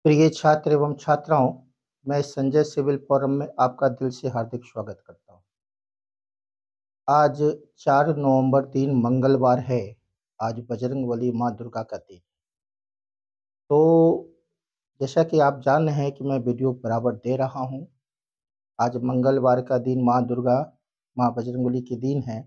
प्रिय छात्र एवं छात्राओं, मैं संजय सिविल फोरम में आपका दिल से हार्दिक स्वागत करता हूँ। आज 4 नवंबर दिन मंगलवार है। आज बजरंगबली माँ दुर्गा का दिन। तो जैसा कि आप जान रहे हैं कि मैं वीडियो बराबर दे रहा हूँ। आज मंगलवार का दिन माँ दुर्गा, माँ बजरंगबली के दिन है।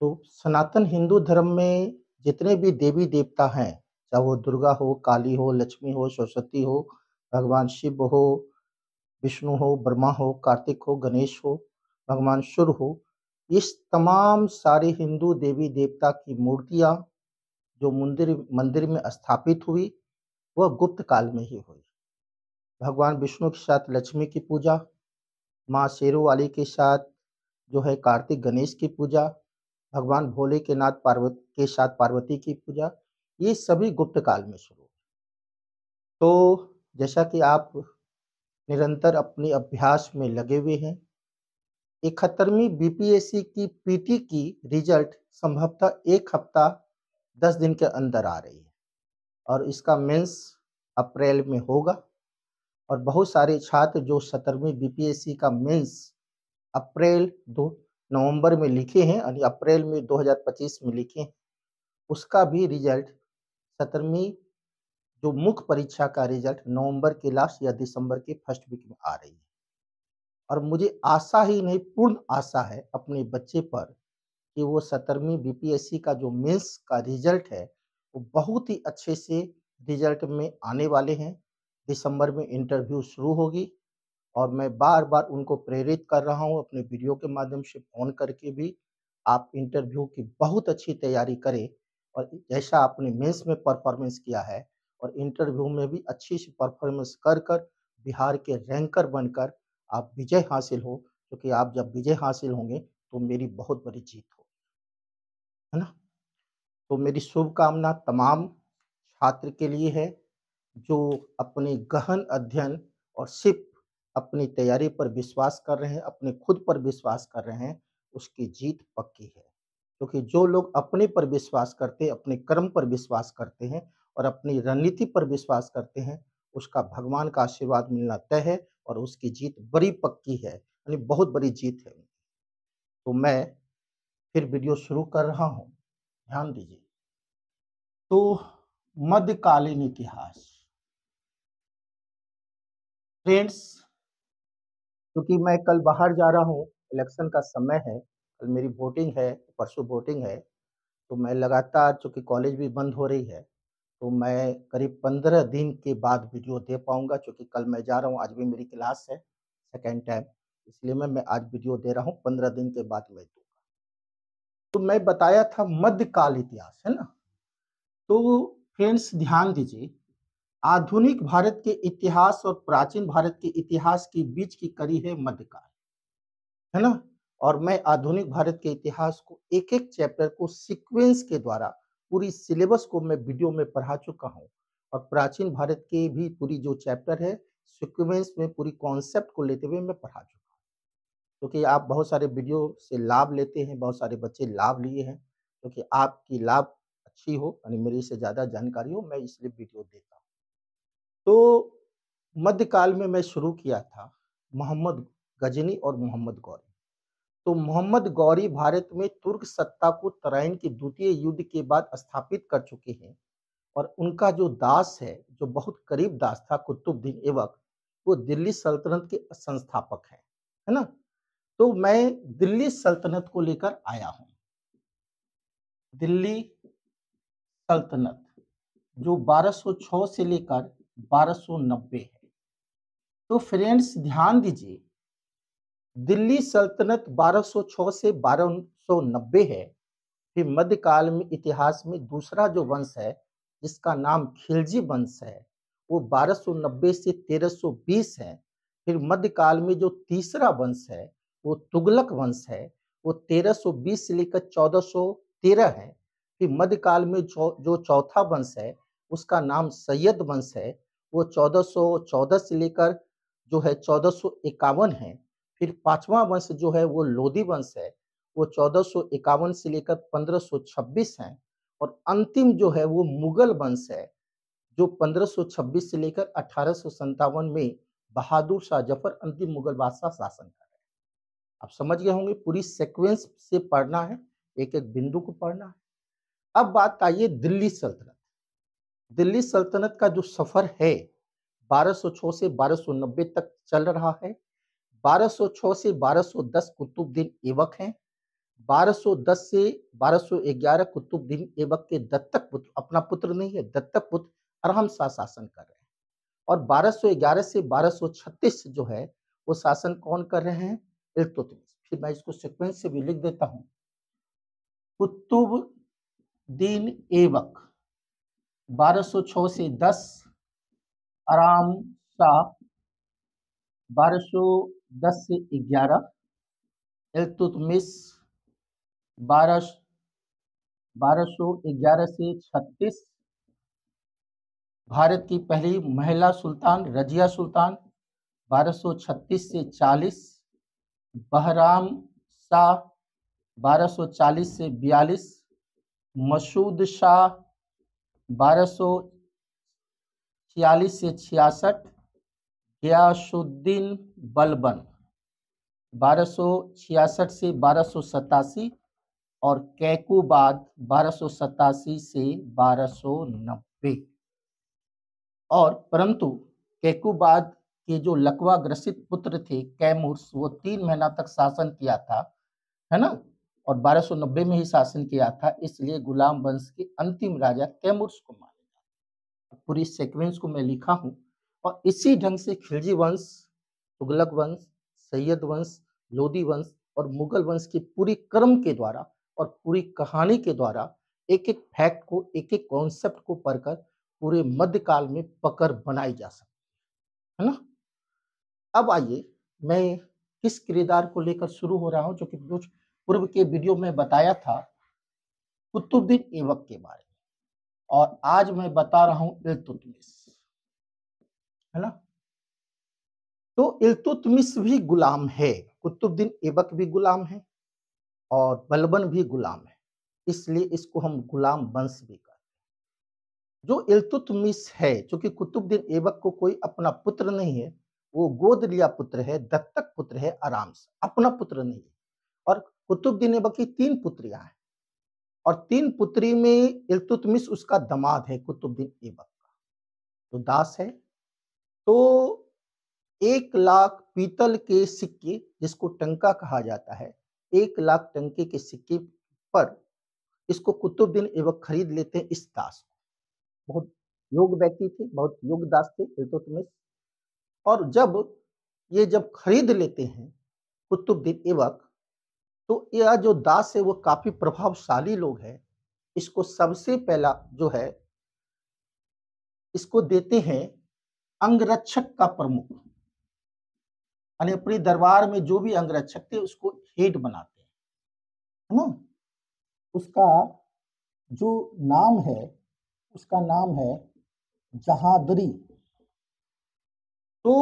तो सनातन हिंदू धर्म में जितने भी देवी देवता हैं, चाहे वो दुर्गा हो, काली हो, लक्ष्मी हो, सरस्वती हो, भगवान शिव हो, विष्णु हो, ब्रह्मा हो, कार्तिक हो, गणेश हो, भगवान सूर्य हो, इस तमाम सारे हिंदू देवी देवता की मूर्तियाँ जो मंदिर मंदिर में स्थापित हुई, वह गुप्त काल में ही हुई। भगवान विष्णु के साथ लक्ष्मी की पूजा, माँ शेरों वाली के साथ जो है कार्तिक गणेश की पूजा, भगवान भोले के नाथ पार्वती के साथ पार्वती की पूजा, ये सभी गुप्त काल में शुरू हुई। तो जैसा कि आप निरंतर अपने अभ्यास में लगे हुए हैं, 71वीं बीपीएससी की पीटी की रिजल्ट संभवतः 1 हफ्ता 10 दिन के अंदर आ रही है और इसका मेंस अप्रैल में होगा। और बहुत सारे छात्र जो 17वीं बीपीएससी का मेंस अप्रैल 2 नवंबर में लिखे हैं यानी अप्रैल में 2025 में लिखे हैं, उसका भी रिजल्ट 17वीं जो मुख्य परीक्षा का रिजल्ट नवंबर के लास्ट या दिसंबर के फर्स्ट वीक में आ रही है। और मुझे आशा ही नहीं, पूर्ण आशा है अपने बच्चे पर कि वो 17वीं बीपीएससी का जो मेंस का रिजल्ट है, वो बहुत ही अच्छे से रिजल्ट में आने वाले हैं। दिसंबर में इंटरव्यू शुरू होगी और मैं बार-बार उनको प्रेरित कर रहा हूँ अपने वीडियो के माध्यम से फ़ोन करके भी, आप इंटरव्यू की बहुत अच्छी तैयारी करें और जैसा आपने मेंस में परफ़ॉर्मेंस किया है और इंटरव्यू में भी अच्छी सी परफ़ॉर्मेंस कर कर बिहार के रैंकर बनकर आप विजय हासिल हो, क्योंकि आप जब विजय हासिल होंगे, तो मेरी बहुत बड़ी जीत होगी, है ना? तो मेरी शुभकामना तमाम छात्र के लिए है, जो अपने गहन अध्ययन और सिर्फ़ अपनी तैयारी पर विश्वास कर रहे हैं, अपने खुद पर विश्वास कर रहे हैं, उसकी जीत पक्की है। क्योंकि जो लोग अपने पर विश्वास करते हैं, अपने कर्म पर विश्वास करते हैं और अपनी रणनीति पर विश्वास करते हैं, उसका भगवान का आशीर्वाद मिलना तय है और उसकी जीत बड़ी पक्की है, यानी बहुत बड़ी जीत है। तो मैं फिर वीडियो शुरू कर रहा हूँ, ध्यान दीजिए। तो मध्यकालीन इतिहास। फ्रेंड्स, क्योंकि मैं कल बाहर जा रहा हूँ, इलेक्शन का समय है, कल मेरी वोटिंग है, परसों वोटिंग है, तो मैं लगातार, चूँकि कॉलेज भी बंद हो रही है, तो मैं करीब 15 दिन के बाद वीडियो दे पाऊँगा, क्योंकि कल मैं जा रहा हूँ, आज भी मेरी क्लास है, सेकंड टाइम, इसलिए मैं आज वीडियो दे रहा हूँ, 15 दिन के बाद मैं दूँगा। तो मैं बताया था मध्यकाल इतिहास, है ना? तो फ्रेंड्स ध्यान दीजिए, आधुनिक भारत के इतिहास और प्राचीन भारत के इतिहास के बीच की कड़ी है मध्यकाल, है ना? और मैं आधुनिक भारत के इतिहास को एक-एक चैप्टर को सीक्वेंस के द्वारा पूरी सिलेबस को मैं वीडियो में पढ़ा चुका हूँ और प्राचीन भारत के भी पूरी जो चैप्टर है, सीक्वेंस में पूरी कॉन्सेप्ट को लेते हुए मैं पढ़ा चुका हूँ। क्योंकि आप बहुत सारे वीडियो से लाभ लेते हैं, बहुत सारे बच्चे लाभ लिए हैं, क्योंकि आपकी लाभ अच्छी हो यानी मेरे से ज़्यादा जानकारी हो, मैं इसलिए वीडियो देता हूँ। तो मध्यकाल में मैं शुरू किया था मोहम्मद गजनी और मोहम्मद गौरी। तो मोहम्मद गौरी भारत में तुर्क सत्ता को तराइन के द्वितीय युद्ध के बाद स्थापित कर चुके हैं और उनका जो दास है, जो बहुत करीब दास था कुतुबुद्दीन ऐबक, वो दिल्ली सल्तनत के संस्थापक हैं, है ना? तो मैं दिल्ली सल्तनत को लेकर आया हूँ। दिल्ली सल्तनत जो 1206 से लेकर 1290 है। तो फ्रेंड्स ध्यान दीजिए, दिल्ली सल्तनत 1206 से 1290 है। फिर मध्यकाल में इतिहास में दूसरा जो वंश है, जिसका नाम खिलजी वंश है, वो 1290 से 1320 है। फिर मध्यकाल में जो तीसरा वंश है, वो तुगलक वंश है, वो 1320 से लेकर 1413 है। फिर मध्यकाल में जो चौथा वंश है, उसका नाम सैयद वंश है, वो 1414 से लेकर जो है 1451 है। फिर पांचवा वंश जो है वो लोधी वंश है, वो 1451 से लेकर 1526 हैं और अंतिम जो है वो मुगल वंश है, जो 1526 से लेकर 1857 में बहादुर शाह जफर अंतिम मुगल बादशाह शासन कर रहे हैं। आप समझ गए होंगे, पूरी सीक्वेंस से पढ़ना है, एक एक बिंदु को पढ़ना है। अब बात आइए दिल्ली सल्तनत। दिल्ली सल्तनत का जो सफर है 1206 से 1290 तक चल रहा है। 1206 से 1210 कुतुबुद्दीन ऐबक हैं। 1210 से 1211 कुतुबुद्दीन ऐबक के दत्तक पुत्र, अपना पुत्र नहीं है, दत्तक पुत्र अरहम शाह शासन कर रहे हैं। और 1211 से 1236 जो है वो शासन कौन कर रहे हैं? इल्तुतमिश। फिर मैं इसको सीक्वेंस से भी लिख देता हूं। कुतुबुद्दीन ऐबक 1206 से 10, अरहम शाह 1210 से 11, इल्तुतमिश 1211 से 36, भारत की पहली महिला सुल्तान रजिया सुल्तान 1236 से 40, बहराम शाह 1240 से 42, मसूद शाह 1246 से 66, गयासुद्दीन बलबन 1266 से 1287 और कैकुबाद 1287 से 1290। और परंतु कैकुबाद के जो लकवा ग्रसित पुत्र थे कैमुर्स, वो 3 महीना तक शासन किया था, है ना, और 1290 में ही शासन किया था, इसलिए गुलाम वंश के अंतिम राजा कैमुर्स को माना जाता है। पूरी सीक्वेंस को मैं लिखा हूं और इसी ढंग से खिलजी वंश, तुगलक वंश, सैयद वंश, लोदी वंश और मुगल वंश की पूरी क्रम के द्वारा और पूरी कहानी के द्वारा एक एक फैक्ट को, एक एक कॉन्सेप्ट को पढ़कर पूरे मध्यकाल में पकड़ बनाई जा सकती है ना। अब आइए, मैं किस किरदार को लेकर शुरू हो रहा हूं, जो कि पूर्व के वीडियो में बताया था कुतुबुद्दीन ऐबक के बारे में, और आज मैं बता रहा हूं इल्तुतमिश, है ना। तो इल्तुतमिश भी गुलाम है, कुतुबुद्दीन ऐबक भी गुलाम है और बलबन भी गुलाम है, इसलिए इसको हम गुलाम वंश भी कहते हैं। जो इल्तुतमिश है, चूंकि कुतुबुद्दीन ऐबक को कोई अपना पुत्र नहीं है, वो गोद लिया पुत्र है, दत्तक पुत्र है, आराम से अपना पुत्र नहीं है। और कुतुबुद्दीन ऐबक की 3 पुत्रियां हैं और 3 पुत्री में इल्तुतमिश उसका दामाद है कुतुबुद्दीन ऐबक का, तो दास है। तो 1 लाख पीतल के सिक्के, जिसको टंका कहा जाता है, 1 लाख टंके के सिक्के पर इसको कुतुबुद्दीन ऐबक खरीद लेते हैं, इस दास को। बहुत योग्य व्यक्ति थे, बहुत योग्य दास थे इल्तुतमिश। और जब खरीद लेते हैं कुतुबुद्दीन ऐबक, तो यह जो दास है वो काफी प्रभावशाली लोग हैं। इसको सबसे पहला जो है, इसको देते हैं अंगरक्षक का प्रमुख, यानी अपने दरबार में जो भी अंगरक्षक थे उसको हेड बनाते हैं, है ना। उसका जो नाम है, उसका नाम है जहादरी। तो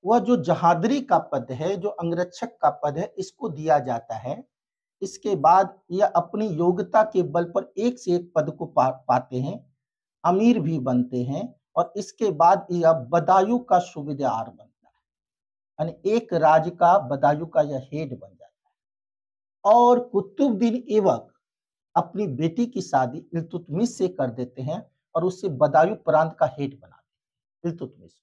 वह जो जहादरी का पद है, जो अंगरक्षक का पद है, इसको दिया जाता है। इसके बाद यह अपनी योग्यता के बल पर एक से एक पद को पाते हैं, अमीर भी बनते हैं, और इसके बाद यह बदायूं का सूबेदार बनता है, यानी एक राज्य का बदायूं का यह हेड बन जाता है। और कुतुबुद्दीन ऐबक अपनी बेटी की शादी इल्तुतमिश से कर देते हैं और उससे बदायूं प्रांत का हेड बना देते हैं इल्तुतमिश।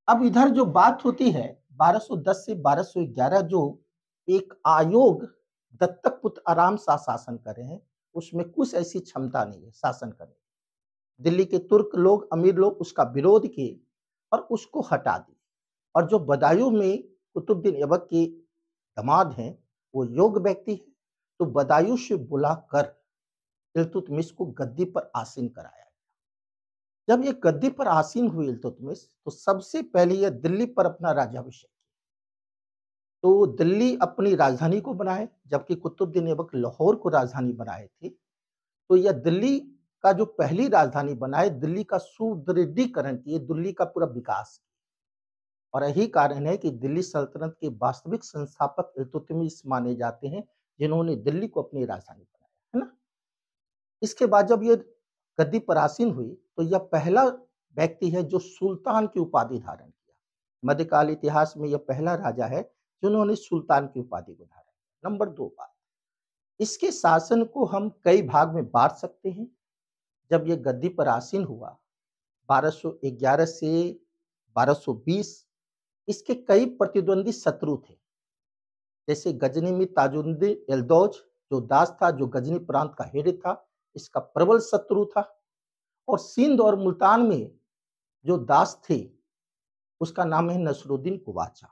अब इधर जो बात होती है 1210 से 1211, जो एक आयोग दत्तक पुत्र आराम शाह शासन कर रहे हैं, उसमें कुछ ऐसी क्षमता नहीं है शासन करने। दिल्ली के तुर्क लोग, अमीर लोग उसका विरोध किए और उसको हटा दिए। और जो बदायूं में कुतुबुद्दीन ऐबक के दामाद हैं, वो योग्य व्यक्ति है, तो बदायूं से बुलाकर इल्तुतमिश को गद्दी पर आसीन कराया। जब ये गद्दी पर आसीन हुए इल्तुतमिश, तो सबसे पहले यह दिल्ली पर अपना राज्याभिषेक किया। तो दिल्ली अपनी राजधानी को बनाए, जबकि कुतुबुद्दीन ऐबक लाहौर को राजधानी बनाए थे। तो यह दिल्ली का जो पहली राजधानी बनाए, दिल्ली का सुदृढ़ीकरण किए, दिल्ली का पूरा विकास किया। और यही कारण है कि दिल्ली सल्तनत के वास्तविक संस्थापक इल्तुतमिश माने जाते हैं, जिन्होंने दिल्ली को अपनी राजधानी बनाया, है ना। इसके बाद जब ये गद्दी पर आसीन हुई, तो यह पहला व्यक्ति है जो सुल्तान की उपाधि धारण किया। मध्यकाल इतिहास में यह पहला राजा है जिन्होंने सुल्तान की उपाधि को धारण किया। नंबर 2 बात, इसके शासन को हम कई भाग में बाँट सकते हैं। जब ये गद्दी पर आसीन हुआ 1211 से 1220, इसके कई प्रतिद्वंदी शत्रु थे। जैसे गजनी में ताजुद्दीन एल्दौज जो दास था, जो गजनी प्रांत का हेड था, इसका प्रबल शत्रु था। और सिंध और मुल्तान में जो दास थे, उसका नाम है नसरुद्दीन कुवाचा।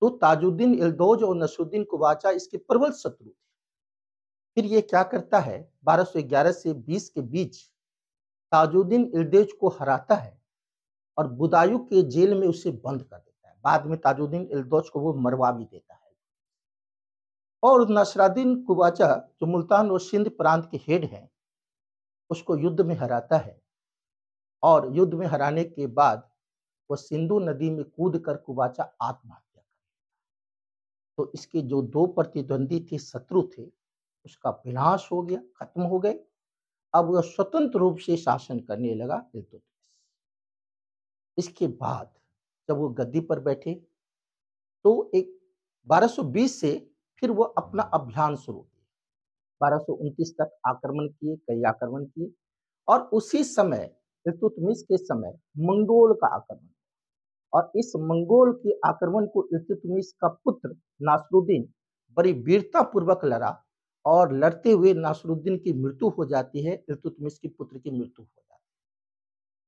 तो ताजुद्दीन एल्दौज और नसरुद्दीन कुवाचा इसके प्रबल शत्रु थे। फिर ये क्या करता है, 1211 से 20 के बीच ताजुद्दीन एल्दौज को हराता है और बुदायूं के जेल में उसे बंद कर देता है। बाद में ताजुद्दीन एल्दौज को वो मरवा भी देता है। और नसरुद्दीन कुवाचा जो मुल्तान और सिंध प्रांत के हेड हैं, उसको युद्ध में हराता है। और युद्ध में हराने के बाद वह सिंधु नदी में कूदकर कुवाचा आत्महत्या कर। तो इसके जो 2 प्रतिद्वंदी थे, शत्रु थे, उसका विनाश हो गया, खत्म हो गए। अब वह स्वतंत्र रूप से शासन करने लगा इल्तुतमिश। इसके बाद जब वो गद्दी पर बैठे तो एक 1220 से फिर वो अपना अभियान शुरू किया। 1229 तक आक्रमण किए, कई आक्रमण किए। और उसी समय इल्तुतमिश के समय मंगोल का आक्रमण, और इस मंगोल के आक्रमण को इल्तुतमिश का पुत्र नासरुद्दीन बड़ी वीरता पूर्वक लड़ा, और लड़ते हुए नासरुद्दीन की मृत्यु हो जाती है, इल्तुतमिश के पुत्र की मृत्यु हो जाती है।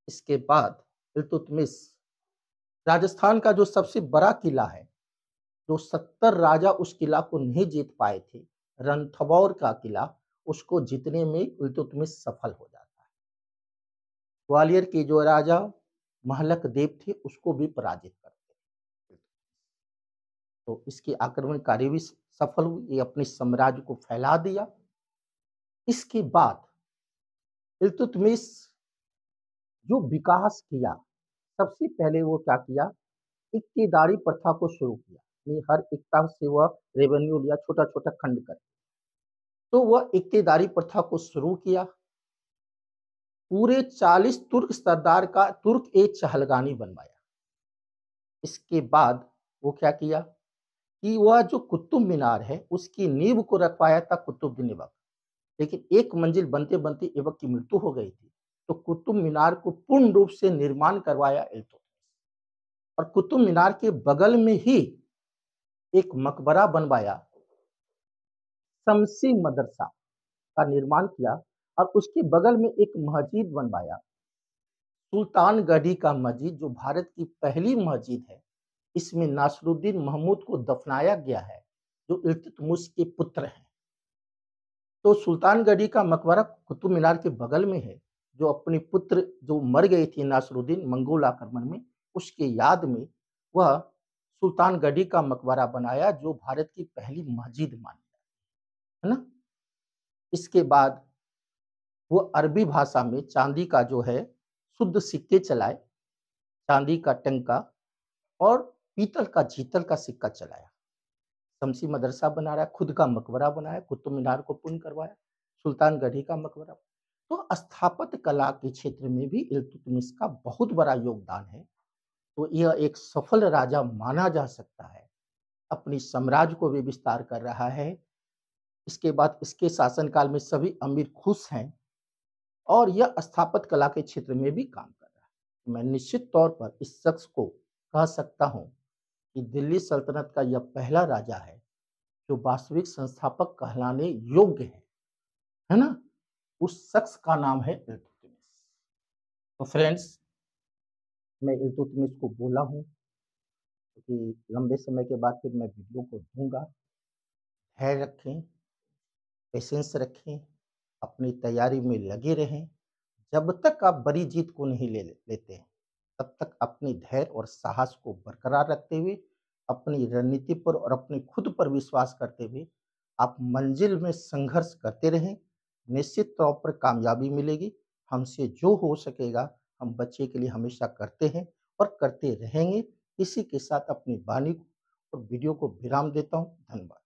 इसके बाद इल्तुतमिश राजस्थान का जो सबसे बड़ा किला है, जो 70 राजा उस किला को नहीं जीत पाए थे, रणथंभौर का किला, उसको जीतने में इल्तुतमिश सफल हो जाता है। ग्वालियर के जो राजा महलक देव थे, उसको भी पराजित करते हैं। तो इसकी आक्रमणकारी भी सफल हुई, ये अपने साम्राज्य को फैला दिया। इसके बाद इल्तुतमिश जो विकास किया, सबसे पहले वो क्या किया, इक्केदारी प्रथा को शुरू किया। ये हर इक्ता से वह रेवेन्यू लिया, छोटा-छोटा खंड कर। तो वह इक्केदारी प्रथा को शुरू किया। पूरे 40 तुर्क सरदार का तुर्क ए चहलगानी बनवाया। इसके बाद वो क्या किया कि वह जो कुतुब मीनार है, उसकी नींव को रखवाया था कुतुबुद्दीन ऐबक। लेकिन एक मंजिल बनते-बनते ऐबक की मृत्यु हो गई थी। तो कुतुब मीनार को पूर्ण रूप से निर्माण करवाया इल्तुतमिश। और कुतुब मीनार के बगल में ही एक मकबरा बनवाया, शमसी मदरसा का निर्माण किया। और उसके बगल में एक मस्जिद बनवाया, सुल्तानगढ़ी का मस्जिद, जो भारत की पहली मस्जिद है। इसमें नासरुद्दीन महमूद को दफनाया गया है, जो इल्तुतमिश के पुत्र हैं। तो सुल्तानगढ़ी का मकबरा कुतुब मीनार के बगल में है, जो अपने पुत्र जो मर गए थे नासरुद्दीन मंगोल आक्रमण में, उसके याद में वह सुल्तानगढ़ी का मकबरा बनाया, जो भारत की पहली मस्जिद मानी जाती है ना। इसके बाद वो अरबी भाषा में चांदी का जो है शुद्ध सिक्के चलाए, चांदी का टंका और पीतल का जीतल का सिक्का चलाया। शमसी मदरसा बना रहा है, खुद का मकबरा बनाया, कुतुब मीनार को पूर्ण करवाया, सुल्तानगढ़ी का मकबरा। तो स्थापत्य कला के क्षेत्र में भी इल्तुतमिश का बहुत बड़ा योगदान है। तो यह एक सफल राजा माना जा सकता है, अपनी साम्राज्य को भी विस्तार कर रहा है। इसके बाद इसके शासनकाल में सभी अमीर खुश हैं, और यह स्थापत्य कला के क्षेत्र में भी काम कर रहा है। मैं निश्चित तौर पर इस शख्स को कह सकता हूँ कि दिल्ली सल्तनत का यह पहला राजा है जो वास्तविक संस्थापक कहलाने योग्य है ना। उस शख्स का नाम है इल्तुतमिश। तो फ्रेंड्स, मैं इल्तुतमिश को बोला हूँ क्योंकि लंबे समय के बाद फिर मैं वीडियो को दूंगा। धैर्य रखें, पेशेंस रखें, अपनी तैयारी में लगे रहें। जब तक आप बड़ी जीत को नहीं लेते हैं, तब तक अपने धैर्य और साहस को बरकरार रखते हुए, अपनी रणनीति पर और अपने खुद पर विश्वास करते हुए आप मंजिल में संघर्ष करते रहें। निश्चित तौर पर कामयाबी मिलेगी। हमसे जो हो सकेगा हम बच्चे के लिए हमेशा करते हैं और करते रहेंगे। इसी के साथ अपनी वाणी और वीडियो को विराम देता हूँ। धन्यवाद।